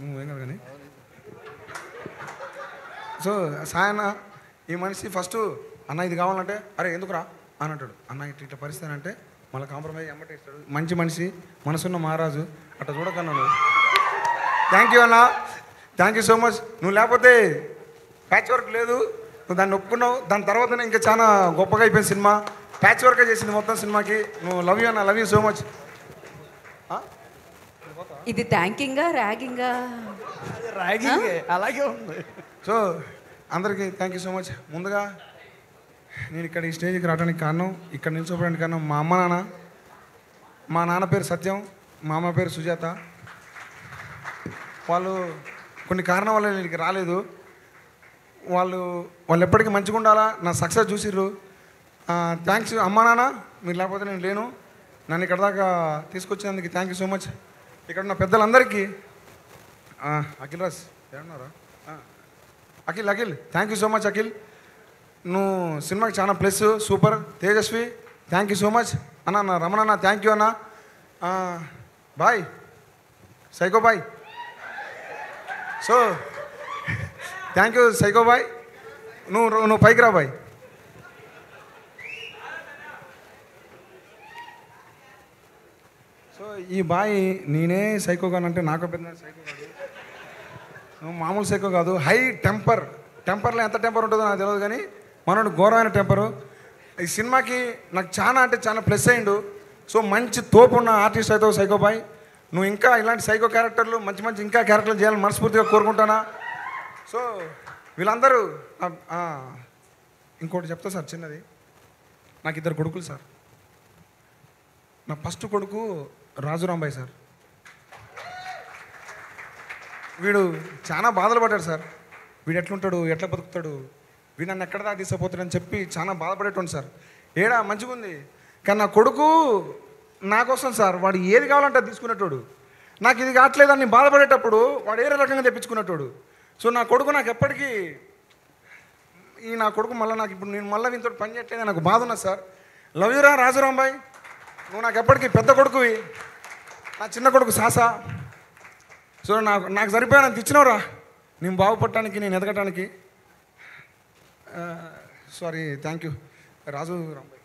నువ్వేం కాదు కానీ. సో సాయన్న ఈ మనిషి ఫస్ట్ అన్న ఇది కావాలంటే అరే ఎందుకురా అని అంటాడు. అన్న ఇట్లా ఇట్లా పరిస్థితి అంటే మళ్ళీ కాంప్రమైజ్ ఎమ్మటే ఇస్తాడు. మంచి మనిషి, మనసున్న మహారాజు. అట్లా చూడకన్నాడు. థ్యాంక్ యూ అన్న, థ్యాంక్ యూ సో మచ్. నువ్వు లేకపోతే ప్యాచ్ వర్క్ లేదు, నువ్వు దాన్ని ఒప్పుకున్నావు. దాని తర్వాతనే ఇంకా చాలా గొప్పగా అయిపోయింది సినిమా. ప్యాచ్ వర్కే చేసింది మొత్తం సినిమాకి. నువ్వు లవ్ యూ అన్న, లవ్ యూ సో మచ్. ఇది థ్యాంకింగా ర్యాగింగా? ర్యాగింగ్ అలాగే ఉంది. సో అందరికీ థ్యాంక్ యూ సో మచ్. ముందుగా నేను ఇక్కడ ఈ స్టేజ్కి రావడానికి కారణం, ఇక్కడ నిల్చోవడానికి కారణం మా అమ్మ నాన్న. మా నాన్న పేరు సత్యం, మా అమ్మ పేరు సుజాత. వాళ్ళు కొన్ని కారణం వల్ల నేను ఇక్కడికి రాలేదు. వాళ్ళు ఎప్పటికీ మంచిగా ఉండాలా, నా సక్సెస్ చూసిర్రు. థ్యాంక్స్ అమ్మా నాన్న, మీరు లేకపోతే నేను లేను. నన్ను ఇక్కడ దాకా తీసుకొచ్చినందుకు థ్యాంక్ యూ సో మచ్. ఇక్కడ ఉన్న పెద్దలందరికీ అఖిల్ రాజ్ ఏమన్నారా? Akhil thank you so much. Akhil నువ్వు సినిమాకి చాలా plus, super. Tejaswi thank you so much. అన్న రమణ అన్న థ్యాంక్ యూ అన్న. Boy psycho boy. So thank you psycho boy. నువ్వు పైకి రా బాయ్. సో ఈ బాయ్ నేనే సైకోగాను అంటే నాకు పెద్ద సైకో కాదు, నువ్వు మామూలు సైకో కాదు. హై టెంపర్లో ఎంత టెంపర్ ఉంటుందో నాకు తెలియదు, కానీ మనోడు ఘోరమైన టెంపరు. ఈ సినిమాకి నాకు చాలా అంటే చాలా ప్లస్ అయ్యిండు. సో మంచి తోపు ఉన్న ఆర్టిస్ట్ అయితే సైకో బాయ్. నువ్వు ఇంకా ఇలాంటి సైకో క్యారెక్టర్లు మంచి ఇంకా క్యారెక్టర్లు చేయాలని మనస్ఫూర్తిగా కోరుకుంటానా. సో వీళ్ళందరూ ఇంకోటి చెప్తా సార్ చిన్నది. నాకు 2 కొడుకులు సార్. నా ఫస్ట్ కొడుకు రాజురాంబాయ్ సార్. వీడు చాలా బాధలు పడ్డాడు సార్. వీడు ఎట్లుంటాడు, ఎట్లా బతుకుతాడు, వీడు నన్ను ఎక్కడ దాకా తీసుకుపోతాడని చెప్పి చాలా బాధపడేటోండి సార్. ఏడా మంచిగా ఉంది, కానీ నా కొడుకు నా కోసం సార్ వాడు ఏది కావాలంటే అది తీసుకునేటోడు. నాకు ఇది కావట్లేదని బాధపడేటప్పుడు వాడు ఏరే రకంగా తెప్పించుకునేటోడు. సో నా కొడుకు నాకు ఎప్పటికీ నా కొడుకు మళ్ళీ నాకు ఇప్పుడు నేను మళ్ళీ వీనితో పని చేయట్లేదు, నాకు బాధ ఉన్నది సార్. లవ్ యూరా రాజురాంబాయ్. నువ్వు నాకు ఎప్పటికీ పెద్ద కొడుకువి, నా చిన్న కొడుకు సాసా. సో నాకు సరిపోయానంత ఇచ్చినవరా నేను బాగుపడటానికి, నేను ఎదగటానికి. Sorry thank you Raju Rambai.